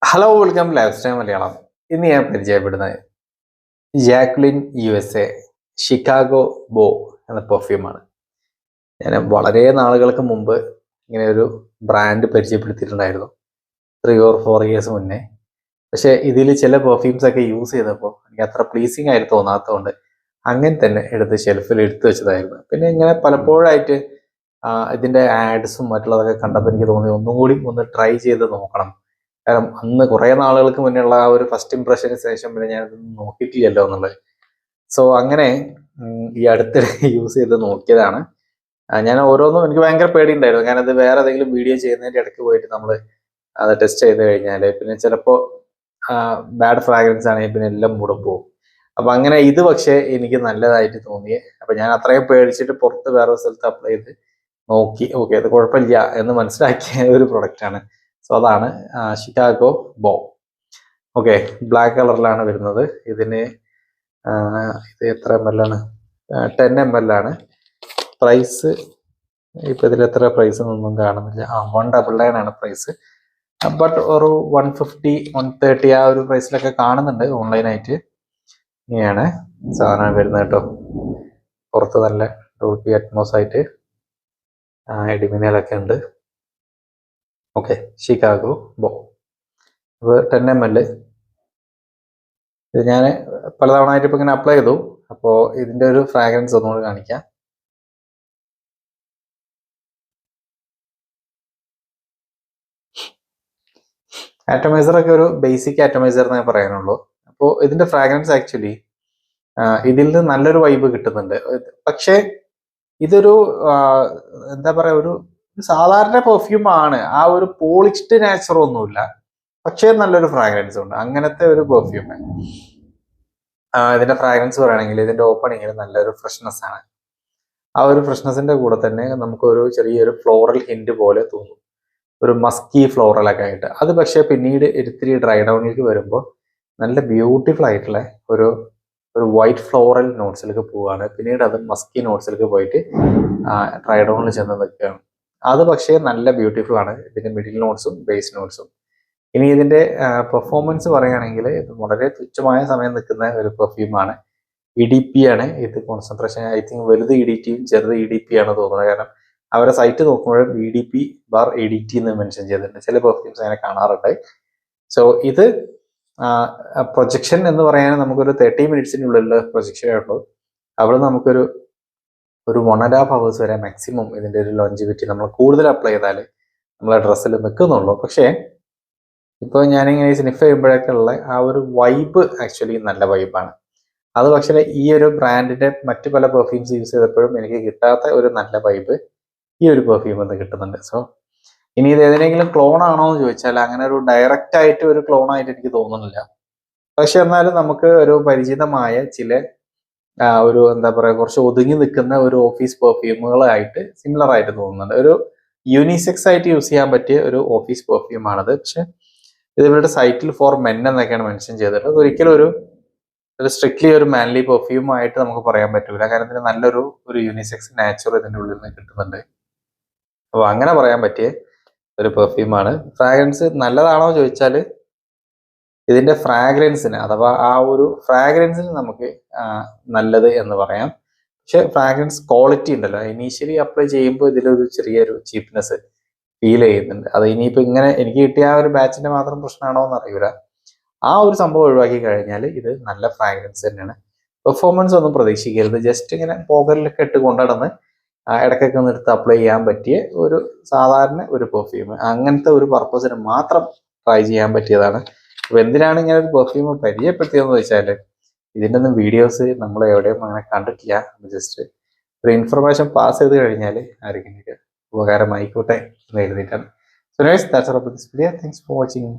Hello welcome life style Malayalam. ഇന്ന് ഞാൻ പരിചയപ്പെടുന്നത് ജാക്ലിൻ USA ഷിക്കാഗോ ബോ എന്ന പെർഫ്യൂമാണ്. ഞാൻ വളരെ നാളുകൾക്ക് മുമ്പ് ഇങ്ങനെ ഒരു ബ്രാൻഡ് പരിചയപ്പെടുത്തിയിട്ടുണ്ടായിരുന്നു, 3 or 4 years മുന്നേ. പക്ഷേ ഇതിൽ ചില പെർഫ്യൂംസ് ഒക്കെ യൂസ് ചെയ്തപ്പോൾ എനിക്ക് അത്ര പ്ലീസിങ് ആയിട്ട് തോന്നാത്തതുകൊണ്ട് അങ്ങനെ തന്നെ എടുത്ത് ഷെൽഫിൽ എടുത്തു വെച്ചതായിരുന്നു. പിന്നെ ഇങ്ങനെ പലപ്പോഴായിട്ട് ഇതിൻ്റെ ആഡ്സും മറ്റുള്ളതൊക്കെ കണ്ടപ്പോൾ എനിക്ക് തോന്നി ഒന്നും കൂടി ഒന്ന് ട്രൈ ചെയ്ത് നോക്കണം. കാരണം അന്ന് കുറേ നാളുകൾക്ക് മുന്നേയുള്ള ആ ഒരു ഫസ്റ്റ് ഇംപ്രഷന് ശേഷം പിന്നെ ഞാൻ നോക്കിയിട്ടില്ലല്ലോ എന്നുള്ളത്. സോ അങ്ങനെ ഈ അടുത്തിടെ യൂസ് ചെയ്ത് നോക്കിയതാണ്. ഞാൻ ഓരോന്നും എനിക്ക് ഭയങ്കര പേടിയുണ്ടായിരുന്നു. കാരണം അത് വേറെ ഏതെങ്കിലും വീഡിയോ ചെയ്യുന്നതിൻ്റെ ഇടയ്ക്ക് പോയിട്ട് നമ്മൾ അത് ടെസ്റ്റ് ചെയ്ത് കഴിഞ്ഞാൽ പിന്നെ ചിലപ്പോൾ ബാഡ് ഫ്രാഗ്രൻസ് ആണെങ്കിൽ പിന്നെ എല്ലാം മൂടും പോകും. അപ്പം അങ്ങനെ ഇത് പക്ഷേ എനിക്ക് നല്ലതായിട്ട് തോന്നി. അപ്പം ഞാൻ അത്രയും പേടിച്ചിട്ട് പുറത്ത് വേറെ സ്ഥലത്ത് അപ്ലൈ ചെയ്ത് നോക്കി. ഓക്കെ, അത് കുഴപ്പമില്ല എന്ന് മനസ്സിലാക്കിയ ഒരു പ്രൊഡക്റ്റാണ്. സോ അതാണ് ഷിക്കാഗോ ബോ. ഓക്കെ, ബ്ലാക്ക് കളറിലാണ് വരുന്നത്. ഇതിന് ഇത് എത്ര ml ആണ്? 10 ml ആണ്. പ്രൈസ് ഇപ്പം ഇതിൽ എത്ര പ്രൈസ് ഒന്നും കാണുന്നില്ല. 199 ആണ് പ്രൈസ്. ബട്ട് ഒരു 150 130 ആ ഒരു പ്രൈസിലൊക്കെ കാണുന്നുണ്ട് ഓൺലൈനായിട്ട്. ഇങ്ങനെയാണ് സാധനം വരുന്നത് കേട്ടോ. പുറത്ത് നല്ല ഡോൾബി അറ്റ്മോസ് ആയിട്ട് എഡിമിനലൊക്കെ ഉണ്ട്. ഓക്കെ, ഷിക്കാഗോ ബോ. അപ്പോൾ 10 ml ഇത് ഞാൻ പലതവണ ആയിട്ട് ഇപ്പം ഇങ്ങനെ അപ്ലൈ ചെയ്തു. അപ്പോൾ ഇതിൻ്റെ ഒരു ഫ്രാഗ്രൻസ് ഒന്നുകൂടി കാണിക്കാം. ആറ്റമൈസറൊക്കെ ഒരു ബേസിക് ആറ്റമൈസർ എന്നേ പറയാനുള്ളൂ. അപ്പോൾ ഇതിൻ്റെ ഫ്രാഗ്രൻസ് ആക്ച്വലി ഇതിൽ നിന്ന് നല്ലൊരു വൈബ് കിട്ടുന്നുണ്ട്. പക്ഷേ ഇതൊരു എന്താ പറയുക, ഒരു സാധാരണ പെർഫ്യൂം ആണ്. ആ ഒരു പോളിഷ്ഡ് നാച്ചർ ഒന്നുമില്ല, പക്ഷേ നല്ലൊരു ഫ്രാഗ്രൻസ് ഉണ്ട്. അങ്ങനത്തെ ഒരു പെർഫ്യൂം. ഇതിന്റെ ഫ്രാഗ്രൻസ് പറയുകയാണെങ്കിൽ ഇതിന്റെ ഓപ്പണിങ്ങിൽ നല്ലൊരു ഫ്രഷ്നെസ് ആണ്. ആ ഒരു ഫ്രഷ്നെസിന്റെ കൂടെ തന്നെ നമുക്കൊരു ചെറിയൊരു ഫ്ലോറൽ ഹിന്റ് പോലെ തോന്നും, ഒരു മസ്കി ഫ്ലോറലൊക്കെ ആയിട്ട്. അത് പക്ഷേ പിന്നീട് ഇത്തിരി ഡ്രൈ ഡൗണിലേക്ക് വരുമ്പോൾ നല്ല ബ്യൂട്ടിഫുൾ ആയിട്ടുള്ള ഒരു വൈറ്റ് ഫ്ലോറൽ നോട്ട്സിലേക്ക് പോവുകയാണ്. പിന്നീട് അത് മസ്കി നോട്ട്സിലേക്ക് പോയിട്ട് ഡ്രൈ ഡൗണിൽ ചെന്ന് നിൽക്കുകയാണ്. അത് പക്ഷേ നല്ല ബ്യൂട്ടിഫുൾ ആണ്, ഇതിന്റെ മിഡിൽ നോട്ട്സും ബേസ് നോട്ട്സും. ഇനി ഇതിന്റെ പെർഫോമൻസ് പറയുകയാണെങ്കിൽ ഇത് വളരെ തുച്ഛമായ സമയം നിൽക്കുന്ന ഒരു പെർഫ്യൂമാണ്. EDP ആണ് ഇത്. കോൺസെൻട്രേഷൻ ഐ തിങ്ക് വലുത് EDT ചെറുത് EDP ആണ് തോന്നുന്നത്. കാരണം അവരുടെ സൈറ്റ് നോക്കുമ്പോഴും EDP/EDT എന്ന് മെൻഷൻ ചെയ്തിട്ടുണ്ട്. ചില പെർഫ്യൂംസ് അങ്ങനെ കാണാറുണ്ട്. സോ ഇത് പ്രൊജക്ഷൻ എന്ന് പറയാൻ നമുക്കൊരു 30 മിനിറ്റ്സിനുള്ളിൽ പ്രൊജക്ഷൻ ഉള്ളൂ. അവിടെ നമുക്കൊരു 1.5 hours വരെ മാക്സിമം ഇതിൻ്റെ ഒരു ലോഞ്ചിവിറ്റി നമ്മൾ കൂടുതൽ അപ്ലൈ ചെയ്താൽ നമ്മളെ ഡ്രസ്സിൽ നിൽക്കുന്നുള്ളൂ. പക്ഷേ ഇപ്പോൾ ഞാനിങ്ങനെ സ്നിഫ് ചെയ്യുമ്പോഴൊക്കെ ഉള്ള ആ ഒരു വൈബ് ആക്ച്വലി നല്ല വൈബാണ്. അത് പക്ഷേ ഈ ഒരു ബ്രാൻഡിന്റെ മറ്റു പല പെർഫ്യൂംസ് യൂസ് ചെയ്തപ്പോഴും എനിക്ക് കിട്ടാത്ത ഒരു നല്ല വൈബ് ഈ ഒരു പെർഫ്യൂം എന്ന് കിട്ടുന്നുണ്ട്. സോ ഇനി ഇത് ഏതെങ്കിലും ക്ലോൺ ആണോ എന്ന് ചോദിച്ചാൽ അങ്ങനെ ഒരു ഡയറക്റ്റ് ആയിട്ട് ഒരു ക്ലോൺ ആയിട്ട് എനിക്ക് തോന്നുന്നില്ല. പക്ഷെ എന്നാലും നമുക്ക് ഒരു പരിചിതമായ ചില ഒരു എന്താ പറയുക, കുറച്ച് ഒതുങ്ങി നിൽക്കുന്ന ഒരു ഓഫീസ് പെർഫ്യൂമുകളായിട്ട് സിമിലർ ആയിട്ട് തോന്നുന്നുണ്ട്. ഒരു യൂണിസെക്സ് ആയിട്ട് യൂസ് ചെയ്യാൻ പറ്റിയ ഒരു ഓഫീസ് പെർഫ്യൂമാണത്. പക്ഷെ ഇത് ഇവരുടെ സൈറ്റിൽ ഫോർ മെൻ എന്നൊക്കെയാണ് മെൻഷൻ ചെയ്തിട്ടുള്ളത്. ഒരിക്കലും ഒരു സ്ട്രിക്ട്ലി ഒരു മാൻലി പെർഫ്യൂം ആയിട്ട് നമുക്ക് പറയാൻ പറ്റൂല. കാരണം ഇതിന് നല്ലൊരു യൂണിസെക്സ് നാച്ചുറൽ ഇതിൻ്റെ ഉള്ളിൽ നിന്ന് കിട്ടുന്നുണ്ട്. അപ്പോൾ അങ്ങനെ പറയാൻ പറ്റിയ ഒരു പെർഫ്യൂമാണ്. ഫ്രാഗ്രൻസ് നല്ലതാണോ ചോദിച്ചാൽ ഇതിന്റെ ഫ്രാഗ്രൻസിന്, അഥവാ ആ ഒരു ഫ്രാഗ്രൻസിന് നമുക്ക് നല്ലത് എന്ന് പറയാം. പക്ഷെ ഫ്രാഗ്രൻസ് ക്വാളിറ്റി ഉണ്ടല്ലോ, ഇനീഷ്യലി അപ്ലൈ ചെയ്യുമ്പോൾ ഇതിലൊരു ചെറിയൊരു ചീപ്നെസ് ഫീൽ ചെയ്യുന്നുണ്ട്. അത് ഇനിയിപ്പോൾ ഇങ്ങനെ എനിക്ക് കിട്ടിയ ആ ഒരു ബാച്ചിന്റെ മാത്രം പ്രശ്നമാണോ എന്ന് അറിയില്ല. ആ ഒരു സംഭവം ഒഴിവാക്കി കഴിഞ്ഞാൽ ഇത് നല്ല ഫ്രാഗ്രൻസ് തന്നെയാണ്. പെർഫോമൻസ് ഒന്നും പ്രതീക്ഷിക്കരുത്. ജസ്റ്റ് ഇങ്ങനെ പോക്കറ്റിലൊക്കെ ഇട്ട് കൊണ്ടുനടന്ന് ഇടയ്ക്കൊക്കെ ഒന്ന് എടുത്ത് അപ്ലൈ ചെയ്യാൻ പറ്റിയ ഒരു സാധാരണ ഒരു പെർഫ്യൂം. അങ്ങനത്തെ ഒരു പർപ്പസിന് മാത്രം ട്രൈ ചെയ്യാൻ പറ്റിയതാണ്. അപ്പോൾ എന്തിനാണ് ഇങ്ങനെ ഒരു പെർഫ്യൂം പരിചയപ്പെടുത്തിയതെന്ന് വെച്ചാൽ ഇതിൻ്റെ ഒന്നും വീഡിയോസ് നമ്മൾ എവിടെയും അങ്ങനെ കണ്ടിട്ടില്ല. ജസ്റ്റ് ഒരു ഇൻഫർമേഷൻ പാസ് ചെയ്ത് കഴിഞ്ഞാൽ ആർക്കെങ്കിലും ഉപകാരമായിക്കോട്ടെ എന്ന് എഴുതിയിട്ടാണ്. So nice, that's all about this video. Thanks for watching.